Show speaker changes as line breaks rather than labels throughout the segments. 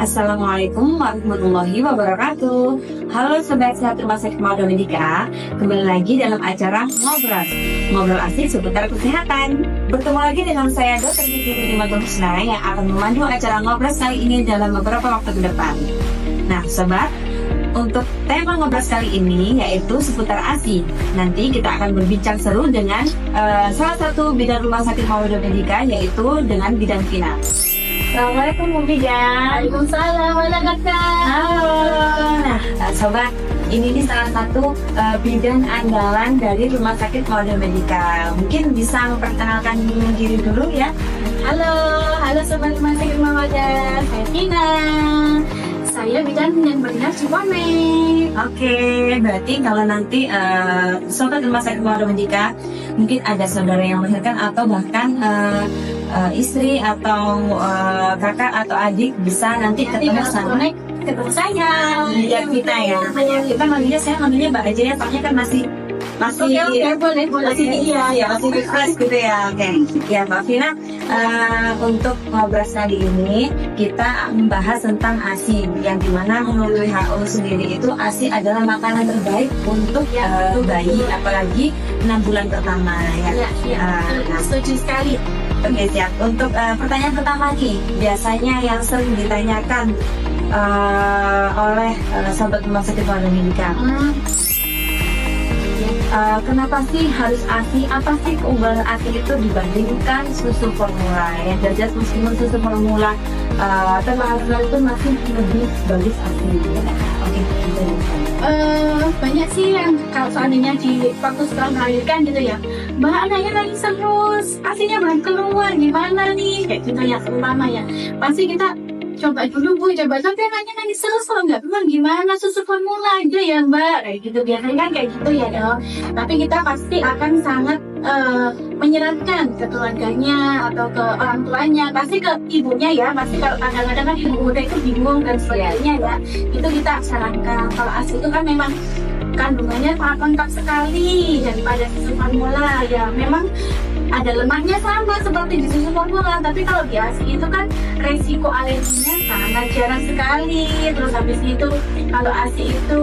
Assalamualaikum warahmatullahi wabarakatuh. Halo Sobat Sehat Rumah Sakit Mauda Medika, kembali lagi dalam acara Ngobrol Asik seputar kesehatan. Bertemu lagi dengan saya Dr. Gigi Trimatul Husna yang akan memandu acara Ngobrol kali ini dalam beberapa waktu ke depan. Nah Sobat, untuk tema Ngobrol kali ini yaitu seputar ASI. Nanti kita akan berbincang seru dengan salah satu bidan Rumah Sakit Mauda Medika, yaitu dengan bidan Vina. Assalamualaikum Bu Bidan.
Waalaikumsalam, halo kakak.
Halo. Nah, Sobat, ini nih salah satu bidan andalan dari Rumah Sakit Mauda Medika. Mungkin bisa memperkenalkan diri dulu ya.
Halo Sobat Rumah Sakit Mauda, saya Tina. Saya bidan yang berdinas Cibonek.
Oke, berarti kalau nanti Sobat Rumah Sakit Mauda Medika mungkin ada saudara yang melahirkan atau bahkan istri atau kakak atau adik bisa nanti ketemu sama
Ketemu saya.
bidan kita ya. Kita manggilnya, saya manggilnya Mbak aja ya, soalnya kan masih
boleh.
masih fresh gitu ya. Oke. Ya Mbak Vina, untuk ngobrol kali ini kita membahas tentang ASI, yang dimana menurut WHO sendiri itu ASI adalah makanan terbaik untuk bayi, apalagi 6 bulan pertama ya.
Setuju sekali.
Oke, siap. Untuk pertanyaan pertama nih, biasanya yang sering ditanyakan oleh Sobat Rumah Sakit Mauda Medika, kenapa sih harus ASI? Apa sih keunggulan ASI itu dibandingkan susu formula? Yang jelas meskipun susu formula terlalu itu masih lebih bagus ASI. Oke, gitu.
Banyak sih yang kalau seandainya di waktu setelah melahirkan gitu ya, Mbak anaknya nangis terus, asinya belum keluar, gimana nih, kayak gitu ya, seumpama ya. Pasti kita coba dulu Bu, coba tapi anaknya nangis terus, kalau nggak keluar gimana, susu formula aja ya Mbak, kayak gitu, biasanya kan kayak gitu ya dong. Tapi kita pasti akan sangat menyeratkan ke keluarganya atau ke orang tuanya, pasti ke ibunya ya, pasti kalau kadang-kadang kan ibu muda itu bingung dan sebagainya ya, itu kita sarankan. Kalau ASI itu kan memang kandungannya sangat lengkap sekali daripada susu formula ya, memang ada lemaknya sama seperti di susu formula, tapi kalau di ASI itu kan resiko alerginya sangat jarang sekali. Terus habis itu kalau ASI itu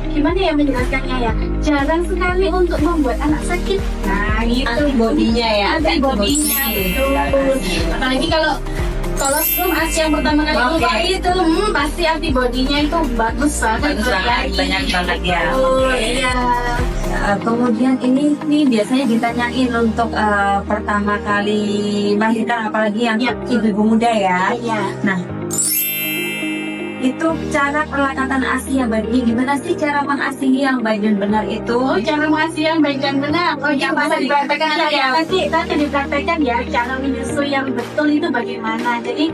gimana ya menjelaskannya ya, jarang sekali untuk membuat anak sakit. Nah gitu,
Antibodinya ya.
antibodinya betul. Apalagi kalau sebelum ASI yang pertama kali keluar itu pasti antibodinya itu bagus banget.
Banyak banget ya.
Iya.
Kemudian ini nih biasanya ditanyain untuk pertama kali melahirkan, apalagi yang ibu-ibu muda ya.
Iya.
Nah, itu cara perlakatan ASI yang baik. Gimana sih cara mengasihi yang baik dan benar itu?
Cara mengasihi yang baik dan benar. Yang bisa dipraktekkan ya. Nanti dipraktekkan ya. Cara menyusui yang betul itu bagaimana. Jadi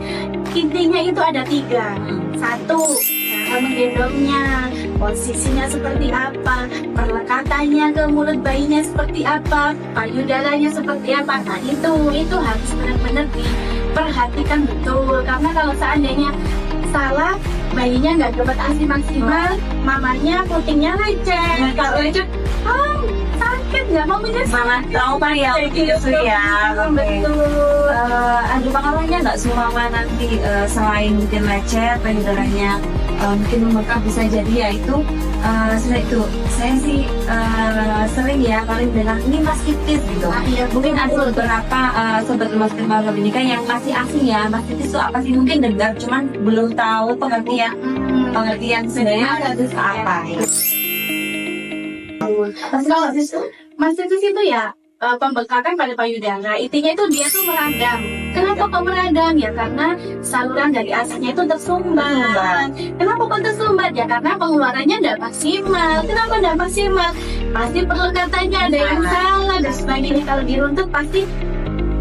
intinya itu ada 3. 1, cara menggendongnya, posisinya seperti apa, perlekatannya ke mulut bayinya seperti apa, payudaranya seperti apa. Nah itu harus benar-benar diperhatikan betul. Karena kalau seandainya salah, bayinya nggak dapat ASI maksimal, mamanya putingnya lecet. Kalau lecet, sakit, nggak mau menyusui.
Malah trauma ya gitu ya.
Betul.
Ada pengaruhnya nggak semua nanti selain mungkin lecet, payudaranya mungkin membengkak, bisa jadi ya itu. Setelah itu saya sih sering ya paling bilang ini mastitis gitu. Mungkin ada beberapa Sobat Rumah Sakit Mauda Medika yang masih asing ya, mastitis itu apa sih, mungkin dengar cuman belum tahu pengertian sebenarnya itu apa ya.
Kalau mastitis itu ya pembengkakan pada payudara, intinya itu dia tuh meradang. Kenapa kok meradang? Ya karena saluran dari ASI-nya itu tersumbat. Kenapa kok tersumbat? Ya karena pengeluarannya tidak maksimal. Kenapa tidak maksimal? Pasti perlekatannya ada yang salah dan sebagainya. Kalau diruntut pasti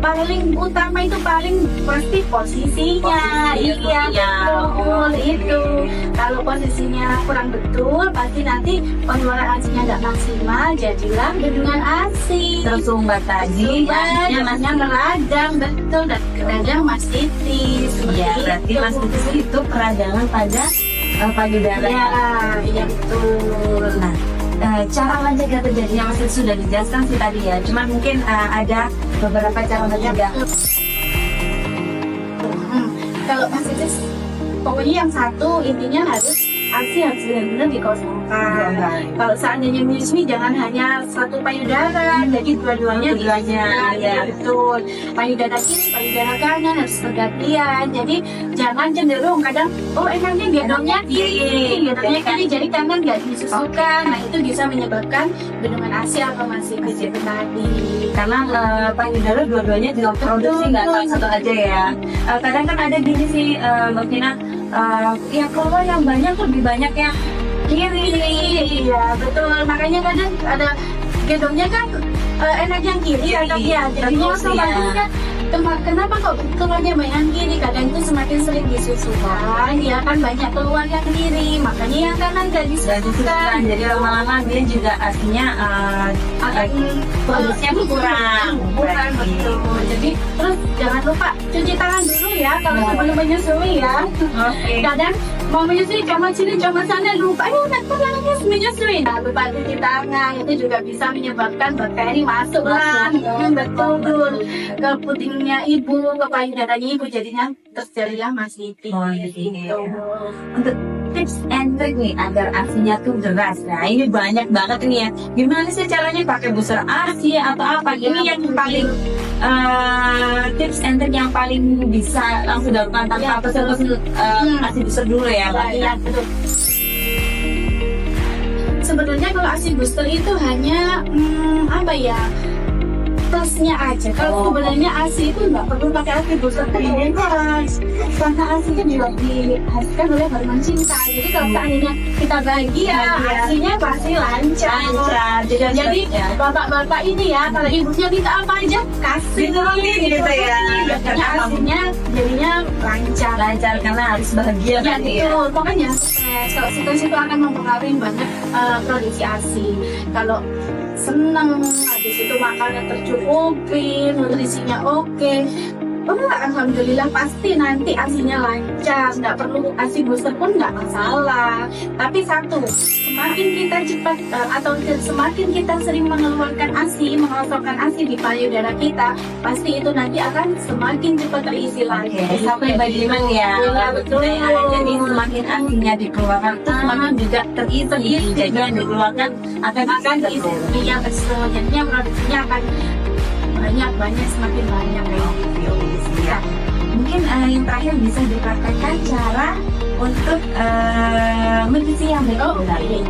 paling utama itu pasti posisinya. Betul itu. Kalau posisinya kurang betul, pasti nanti pengeluaran ASI-nya nggak maksimal, jadilah bendungan ASI.
Tersumbat tadi,
namanya meradang, betul, dan kadang mastitis.
Iya, berarti mastitis itu peradangan pada payudara.
Iya betul.
Nah, cara mencegah terjadinya mastitis sudah dijelaskan sih tadi ya. Cuman mungkin ada beberapa cara mencegah.
Kalau mastitis pokoknya yang satu intinya ASI harus benar-benar dikosongkan. Kalau seandainya menyusui jangan hanya satu payudara, jadi dua-duanya ya betul. Payudara kiri, payudara kanan harus bergantian. Jadi jangan cenderung kadang enaknya gendongnya kiri, jadi kanan nggak disusukan. Nah itu bisa menyebabkan bendungan ASI atau masih itu tadi.
Karena payudara dua-duanya juga produksi, nggak satu aja ya. Kadang kan ada gini sih Mbak Vina, ya kalau yang banyak lebih banyak yang kiri.
Iya betul, makanya kadang ada gendongnya kan enak yang kiri atau ya jadinya otomatis kan kenapa kok keluarnya banyak kiri, kadang itu semakin sering disusukan ya kan banyak keluar yang kiri, makanya yang kanan gak disusukan,
jadi lama-lama dia juga aslinya produksinya kurang
betul. Jadi terus jangan lupa cuci tangan dulu ya kalau sebelum menyusui ya. Kadang mau menyusui cuma sini cuma sana lupa nanti tangannya menyusui, nah lupa cuci tangan itu juga bisa menyebabkan bakteri masuk lah. Betul ke putingnya ibu, ke payudaranya ibu, jadinya terjadilah masitis.
Gitu. Untuk tips and trick nih agar ASINya tuh deras. Nah ini banyak banget nih ya. Gimana sih caranya pakai booster ASI atau apa? Ini yang paling tips and trick yang paling bisa langsung dilakukan tanpa pesan ASI booster dulu ya, Mbak.
Iya betul. Sebenarnya kalau ASI booster itu hanya plusnya aja. Kalau sebenarnya ASI itu nggak perlu pakai ASI booster terus, karena ASI itu juga dihasilkan oleh hormon cinta. Jadi kalau seandainya kita bahagia, ASI-nya pasti lancar. Jadi bapak-bapak ini ya, kalau ibunya minta apa aja kasih gitu ya. Karena ASI-nya jadinya lancar karena harus bahagia. Ya betul. Makanya kalau stres itu akan mempengaruhi banget produksi ASI. Kalau senang, habis itu makannya tercukupi, nutrisinya oke, alhamdulillah pasti nanti ASINya lancar, nggak perlu ASI booster pun nggak masalah. Tapi satu, semakin kita cepat atau semakin kita sering mengeluarkan ASI, mengosongkan ASI di payudara kita, pasti itu nanti akan semakin cepat terisi lagi.
Sampai bagaimana ya?
Betul.
Jadi semakin ASINya dikeluarkan, semakin juga terisi. Jadi yang dikeluarkan akan
terisi. Iya betul. Jadinya produksinya akan banyak semakin banyak
ya. Mungkin yang terakhir bisa dipraktekkan cara untuk menyusui yang baik.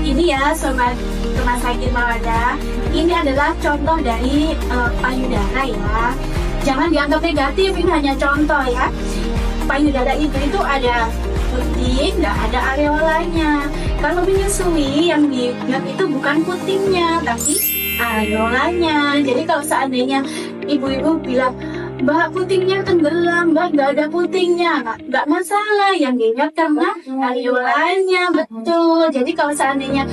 Ini ya sobat rumah sakit Mawada, ini adalah contoh dari payudara ya. Jangan dianggap negatif, ini hanya contoh ya. Payudara itu ada puting, nggak ada areolanya. Kalau menyusui yang dilihat itu bukan putingnya, tapi areolanya. Jadi kalau seandainya ibu-ibu bilang, Mbak putingnya tenggelam, Mbak nggak ada putingnya, nggak masalah. Yang dilihat karena areolanya, betul. Jadi kalau seandainya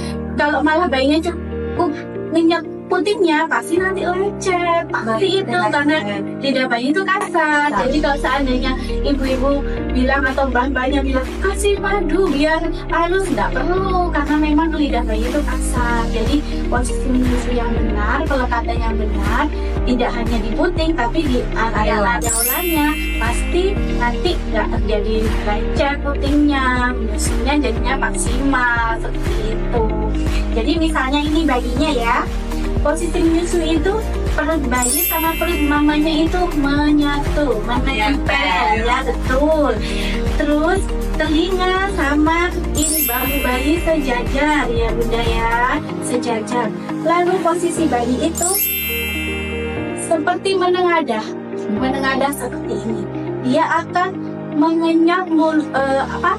malah bayinya cukup minyak putingnya, pasti nanti lecet, pasti itu karena lidah bayi itu kasar. Jadi kalau seandainya ibu-ibu bilang atau mbak-mbaknya bilang kasih madu biar halus, nggak perlu, karena memang lidah bayi itu kasar. Jadi posisi menyusui yang benar, pelekatan yang benar, tidak hanya di puting tapi di area-areolanya, pasti nanti nggak terjadi lecet putingnya, menyusuinya jadinya maksimal seperti itu. Jadi misalnya ini bayinya ya, posisi menyusui itu perut bayi sama perut mamanya itu menyatu, menempel ya betul. Terus telinga sama ini bahu bayi sejajar ya bunda ya, sejajar. Lalu posisi bayi itu seperti menengadah seperti ini. Dia akan mengenyot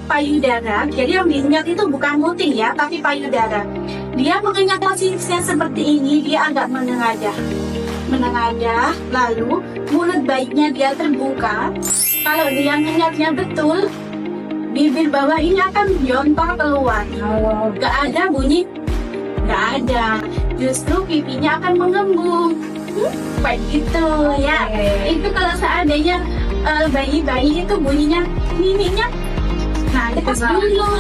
payudara. Jadi yang diingat itu bukan puting ya, tapi payudara. Dia mengenyot posisinya seperti ini, dia agak menengadah, lalu mulut bayinya dia terbuka. Kalau dia ngenyotnya betul, bibir bawah ini akan jontor keluar. Gak ada bunyi, gak ada. Justru pipinya akan mengembung. Kayak gitu ya. Itu kalau seandainya bayi-bayi itu bunyinya, miminya dilepas dulu,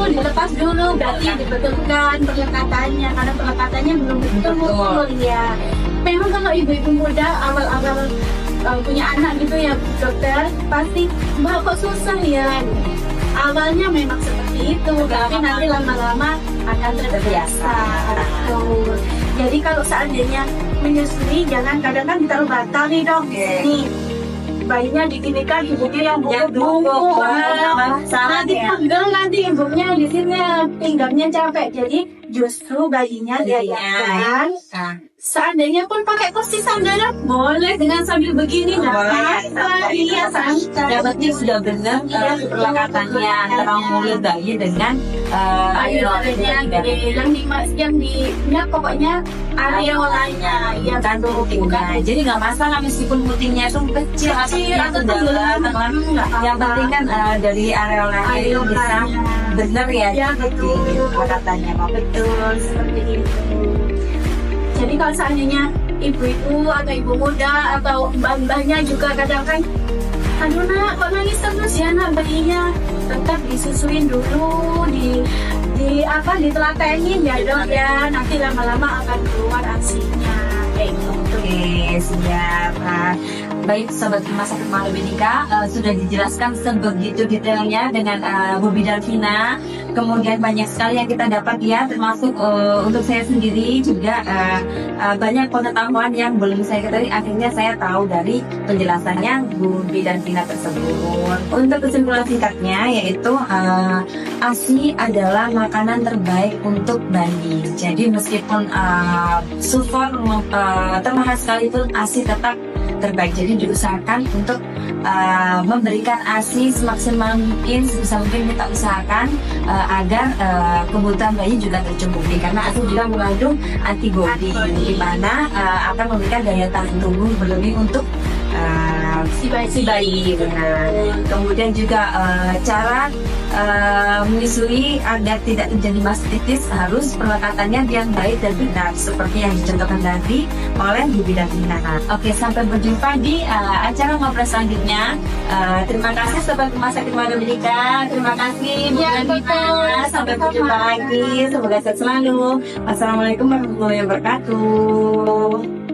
dilepas dulu, berarti dibetulkan pelekatannya, karena pelekatannya belum betul ya. Memang kalau ibu-ibu muda awal-awal punya anak gitu ya dokter, pasti mbak kok susah ya. Awalnya memang seperti itu, tapi nanti lama-lama akan terbiasa. Betul. Jadi kalau seandainya menyusui, jangan kadang kan ditaruh bantal nih dok. Nih, bayinya diginikan, ibunya yang bungkuk. Nanti pegel nanti ibunya di sini pinggangnya capek. Jadi justru bayinya diajarkan. Seandainya pun pakai kursi sandaran boleh dengan sambil begini iya santai.
Yang penting sudah benar perlekatannya antara mulut bayi dengan
yang di pokoknya area lainnya ya
kan putingnya. Jadi nggak masalah meskipun putingnya itu kecil atau dalam. Yang penting kan dari areolanya itu bisa benar ya perlekatannya.
Betul seperti itu. Jadi kalau seandainya ibu-ibu atau ibu muda atau mbak-mbaknya juga kadang kan, aduh nak kok nangis terus ya nak bayinya, tetap disusuin dulu, ditelatenin ya dok ya, nanti lama-lama akan keluar asinya kayak gitu.
Oke, siap. Baik sobat rumah sakit Maha Medika, sudah dijelaskan sebegitu detailnya dengan Bu Bidan Vina. Kemudian banyak sekali yang kita dapat ya, termasuk untuk saya sendiri juga banyak pengetahuan yang belum saya ketahui. Akhirnya saya tahu dari penjelasannya Bu Bidan Vina tersebut. Untuk kesimpulan singkatnya yaitu ASI adalah makanan terbaik untuk bayi. Jadi meskipun sufor termahal sekalipun ASI tetap terbaik. Jadi diusahakan untuk memberikan ASI semaksimal mungkin, sebisa mungkin kita usahakan agar kebutuhan bayi juga tercukupi, karena ASI juga mengandung antibodi di mana akan memberikan daya tahan tubuh berlebih untuk si bayi. Benar. Kemudian juga cara menyusui agar tidak terjadi mastitis harus perlekatannya yang baik dan benar seperti yang dicontohkan tadi oleh Bu Bidan Vina. Oke, sampai berjumpa di acara ngobrol selanjutnya. Terima kasih sobat rumah sakit Maha Medika. Terima kasih Bu Bidan Vina. Sampai berjumpa lagi. Semoga sehat selalu. Wassalamualaikum warahmatullahi wabarakatuh.